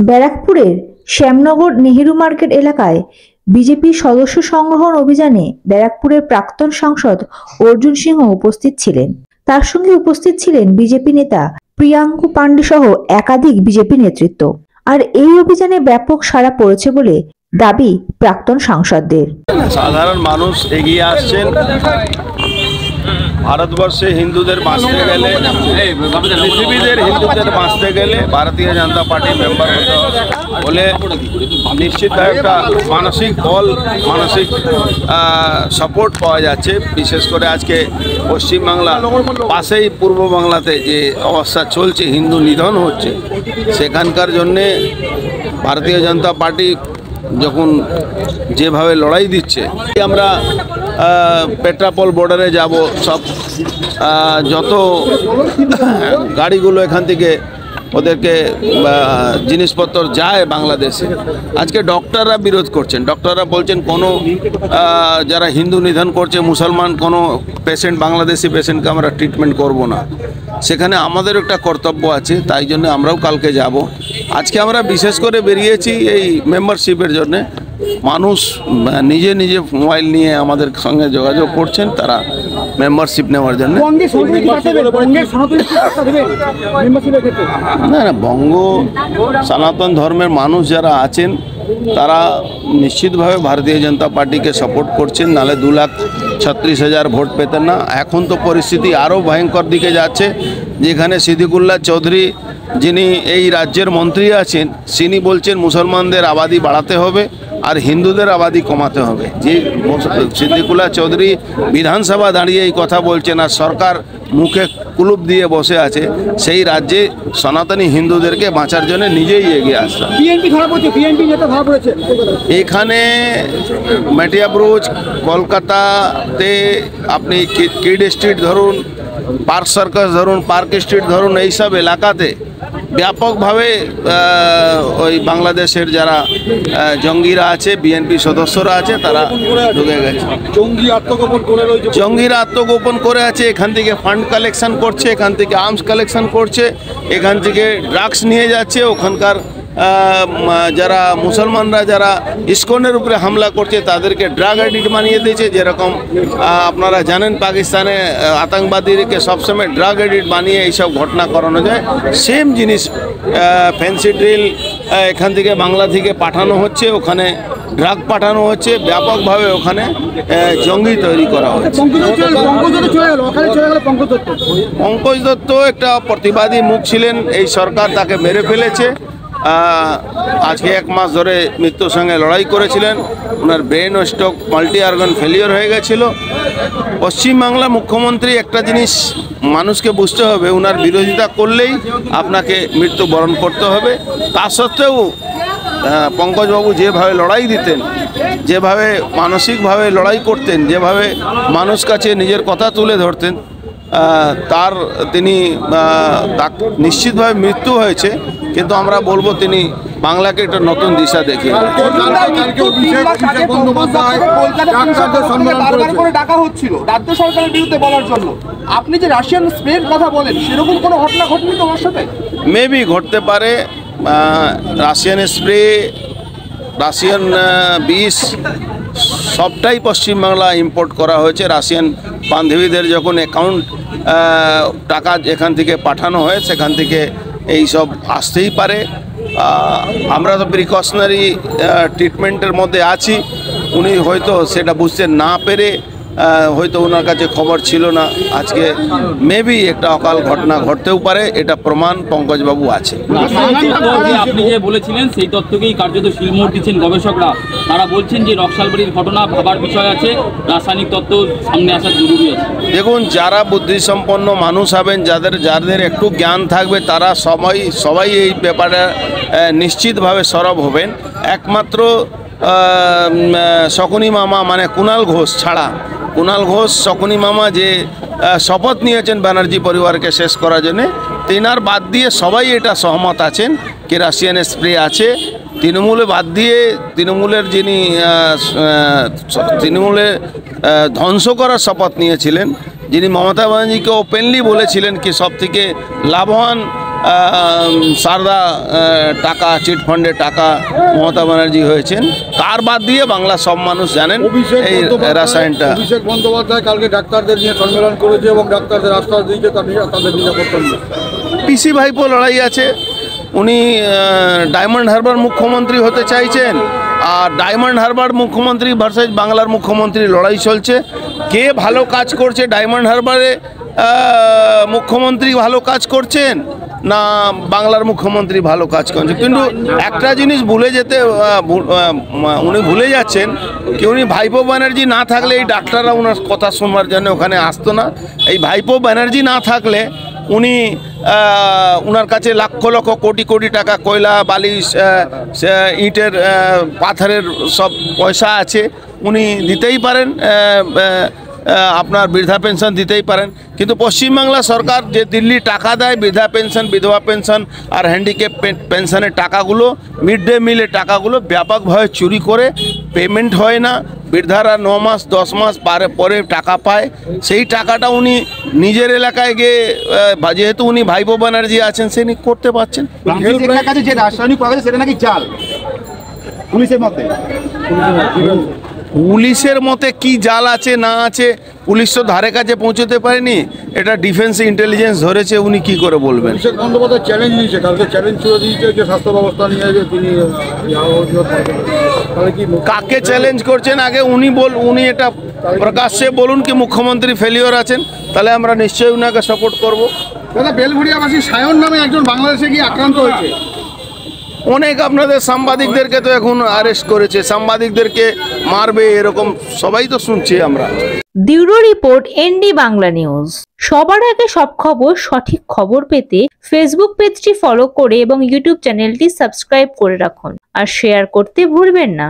ব্যারাকপুরের শ্যামনগর নেহেরু মার্কেট এলাকায় বিজেপি সদস্য সংগ্রহণ অভিযানে ব্যারাকপুরের প্রাক্তন সাংসদ অর্জুন সিংহ উপস্থিত ছিলেন। তার সঙ্গে উপস্থিত ছিলেন বিজেপি নেতা প্রিয়াঙ্কু পান্ডে সহ একাধিক বিজেপি নেতৃত্ব। আর এই অভিযানে ব্যাপক সাড়া পড়েছে বলে দাবি প্রাক্তন সাংসদদের। সাধারণ মানুষ এগিয়ে আসছেন। ভারতবর্ষে হিন্দুদের বাঁচতে গেলে, পৃথিবীদের হিন্দুদের বাঁচতে গেলে ভারতীয় জনতা পার্টি মেম্বার হতে বলে নিশ্চিত একটা মানসিক বল, মানসিক সাপোর্ট পাওয়া যাচ্ছে। বিশেষ করে আজকে পশ্চিমবাংলা পাশেই পূর্ব বাংলাতে যে অবস্থা চলছে, হিন্দু নিধন হচ্ছে, সেখানকার জন্যে ভারতীয় জনতা পার্টি যখন যেভাবে লড়াই দিচ্ছে, আমরা পেট্রাপোল বর্ডারে যাব, সব যত গাড়িগুলো এখান থেকে ওদেরকে জিনিসপত্র যায় বাংলাদেশে। আজকে ডক্টররা বিরোধ করছেন, ডক্টররা বলছেন কোনো যারা হিন্দু নিধন করছে, মুসলমান কোনো পেশেন্ট, বাংলাদেশি পেশেন্টকে আমরা ট্রিটমেন্ট করব না। সেখানে আমাদের একটা কর্তব্য আছে, তাই জন্য আমরাও কালকে যাব। আজকে আমরা বিশেষ করে বেরিয়েছি এই মেম্বারশিপের জন্যে। মানুষ নিজে নিজে মোবাইল নিয়ে আমাদের সঙ্গে যোগাযোগ করছেন, তারা মেম্বারশিপ নেওয়ার জন্য। না না, বঙ্গ সনাতন ধর্মের মানুষ যারা আছেন তারা নিশ্চিতভাবে ভারতীয় জনতা পার্টিকে সাপোর্ট করছেন, নাহলে 2,36,000 ভোট পেতেন না। এখন তো পরিস্থিতি আরও ভয়ঙ্কর দিকে যাচ্ছে, যেখানে সিদ্দিকুল্লাহ চৌধুরী যিনি এই রাজ্যের মন্ত্রী আছেন, তিনি বলছেন মুসলমানদের আবাদি বাড়াতে হবে আর হিন্দুদের আবাদি কমাতে হবে। যে সিদ্দিকুল্লাহ চৌধুরী বিধানসভা দাঁড়িয়ে এই কথা বলছেন আর সরকার মুখে কুলুপ দিয়ে বসে আছে, সেই রাজ্যে সনাতনী হিন্দুদেরকে বাঁচার জন্য নিজেই এগিয়ে আসছে। এখানে মেটিয়াব্রুজ, কলকাতাতে আপনি কিড স্ট্রিট ধরুন, পার্ক সার্কাস ধরুন, পার্ক স্ট্রিট ধরুন, এইসব এলাকাতে ব্যাপকভাবে ওই বাংলাদেশের যারা জঙ্গিরা আছে, বিএনপি সদস্যরা আছে, তারা ঢুকে গেছে। জঙ্গিরা আত্মগোপন করে আছে, এখান থেকে ফান্ড কালেকশন করছে, এখান থেকে আর্মস কালেকশন করছে, এখান থেকে ড্রাগস নিয়ে যাচ্ছে। ওখানকার যারা মুসলমানরা যারা ইসকনের উপরে হামলা করছে তাদেরকে ড্রাগ এডিক্ট বানিয়ে দিয়েছে। যেরকম আপনারা জানেন পাকিস্তানে আতঙ্কবাদীকে সবসময় ড্রাগ এডিক্ট বানিয়ে এইসব ঘটনা করানো যায়। সেম জিনিস ফ্যান্সি ড্রিল এখান থেকে বাংলা থেকে পাঠানো হচ্ছে, ওখানে ড্রাগ পাঠানো হচ্ছে, ব্যাপকভাবে ওখানে জঙ্গি তৈরি করা হচ্ছে। পঙ্কজ দত্ত একটা প্রতিবাদী মুখ ছিলেন, এই সরকার তাকে মেরে ফেলেছে। আজকে 1 মাস ধরে মৃত্যুর সঙ্গে লড়াই করেছিলেন, ওনার brain stroke, multi organ failure হয়ে গেছিল। পশ্চিমবাংলা মুখ্যমন্ত্রী একটা জিনিস মানুষকে বুঝতে হবে, ওনার বিরোধিতা করলেই আপনাকে মৃত্যুবরণ করতে হবে। তা সত্ত্বেও পঙ্কজবাবু যেভাবে লড়াই দিতেন, যেভাবে মানসিকভাবে লড়াই করতেন, যেভাবে মানুষ কাছে নিজের কথা তুলে ধরতেন, তার তিনি নিশ্চিতভাবে মৃত্যু হয়েছে, কিন্তু আমরা বলবো তিনি বাংলাকে একটা নতুন দিশা দেখিয়ে। ডাকা হচ্ছিল রাজ্য সরকারের বিরুদ্ধে বলার জন্য, আপনি যে রাশিয়ান স্প্রের কথা বলেন, সেরকম কোনো ঘটনা ঘটেনি তো ওর সাথে? মেবি ঘটতে পারে। রাশিয়ান স্প্রে, রাশিয়ান বিষ সবটাই পশ্চিমবাংলা ইম্পোর্ট করা হয়েছে। রাশিয়ান বান্ধবীদের যখন অ্যাকাউন্ট টাকা এখান থেকে পাঠানো হয়, সেখান থেকে এই সব আসতেই পারে। আমরা তো প্রিকশনারি ট্রিটমেন্টের মধ্যে আছি। উনি হয়তো সেটা বুঝতে না পেরে, হয়তো ওনার কাছে খবর ছিল না। আজকে মেবি একটা অকাল ঘটনা ঘটতেও পারে, এটা প্রমাণ পঙ্কজবাবু আছে। আপনি যে বলেছিলেন সেই তথ্যকেই কার্যত শিলমোহর দিচ্ছেন গবেষকরা। তারা বলছেন যে নকশালবাড়ির ঘটনা ভাবার বিষয় আছে, রাসায়নিক তত্ত্ব সামনে আসা জরুরি আছে। দেখুন, যারা বুদ্ধিসম্পন্ন মানুষ হবেন, যাদের একটু জ্ঞান থাকবে, তারা সবাই এই ব্যাপারে নিশ্চিতভাবে সরব হবেন। একমাত্র শকুনি মামা মানে কুণাল ঘোষ ছাড়া, কুণাল ঘোষ শকুনি মামা যে শপথ নিয়েছেন ব্যানার্জি পরিবারকে শেষ করার জন্যে, তেনার বাদ দিয়ে সবাই এটা সহমত আছেন কি রাশিয়ান স্প্রে আছে। তৃণমূলে বাদ দিয়ে, তৃণমূলের যিনি তৃণমূলে ধ্বংস করার শপথ নিয়েছিলেন, যিনি মমতা ব্যানার্জিকে ওপেনলি বলেছিলেন কি সবথেকে লাভবান সারদা টাকা চিটফান্ডের টাকা মমতা ব্যানার্জি হয়েছেন, কার বাদ দিয়ে বাংলা সব মানুষ জানেন এই রাসায়নটা। অভিষেক বন্দ্যোপাধ্যায় কালকে ডাক্তারদের নিয়ে সম্মেলন করেছে এবং ডাক্তারদের আশ্বাস দিয়েছে তাদের নিরাপত্তা নিয়ে। পিসি ভাইপো লড়াই আছে, উনি ডায়মন্ড হারবার মুখ্যমন্ত্রী হতে চাইছেন, আর ডায়মন্ড হারবার মুখ্যমন্ত্রী ভার্সেস বাংলার মুখ্যমন্ত্রী লড়াই চলছে। কে ভালো কাজ করছে, ডায়মন্ড হারবারে মুখ্যমন্ত্রী ভালো কাজ করছেন না বাংলার মুখ্যমন্ত্রী ভালো কাজ করছেন? কিন্তু একটা জিনিস উনি ভুলে যাচ্ছেন কি, উনি ভাইপো ব্যানার্জি না থাকলে এই ডাক্তাররা ওনার কথা শোনবার জন্য ওখানে আসতো না। এই ভাইপো ব্যানার্জি না থাকলে উনি ওনার কাছে লক্ষ লক্ষ কোটি কোটি টাকা কয়লা বালি ইটের পাথরের সব পয়সা আছে, উনি দিতেই পারেন, আপনার বৃদ্ধা পেনশন দিতেই পারেন। কিন্তু পশ্চিমবাংলা সরকার যে দিল্লি টাকা দেয় বৃদ্ধা পেনশন, বিধবা পেনশন আর হ্যান্ডিক্যাপ পেনশনের টাকাগুলো, মিড ডে মিলের টাকাগুলো ব্যাপকভাবে চুরি করে, পেমেন্ট হয় না, বৃদ্ধারা 9 মাস 10 মাস পরে টাকা পায়। সেই টাকাটা উনি নিজের এলাকায় গিয়ে, যেহেতু উনি ভাইপো ব্যানার্জি আছেন, সে করতে পারছেন। যে রাসায়নিক পাওয়া যায় সেটা নাকি জাল পুলিশের মতে। পুলিশের মতে কি জাল আছে না আছে পুলিশ তো ধারে কাছে পৌঁছতে পারেনি, এটা ডিফেন্স ইন্টেলিজেন্স ধরেছে, উনি কি করে বলবেন? অভিষেক বন্দ্যোপাধ্যায় চ্যালেঞ্জ নিয়েছে, কালকে চ্যালেঞ্জ ছুড়ে দিয়েছে যে স্বাস্থ্য ব্যবস্থা নিয়ে যে তিনি কাকে চ্যালেঞ্জ করছেন আগে উনি এটা প্রকাশ্যে বলুন কি মুখ্যমন্ত্রী ফেলিওর আছেন, তাহলে আমরা নিশ্চয়ই উনাকে সাপোর্ট করব। দাদা, বেলঘড়িয়াবাসী সায়ন নামে একজন বাংলাদেশে গিয়ে আক্রান্ত হয়েছে। অনেক আপনাদের সাংবাদিকদেরকে তো এখন অ্যারেস্ট করেছে, সাংবাদিকদেরকে মারবে এরকম সবাই তো শুনছি আমরা। Bureau report, ND Bangla News. সবার আগে সব খবর, সঠিক খবর পেতে ফেসবুক পেজটি ফলো করে এবং ইউটিউব চ্যানেলটি সাবস্ক্রাইব করে রাখুন আর শেয়ার করতে ভুলবেন না।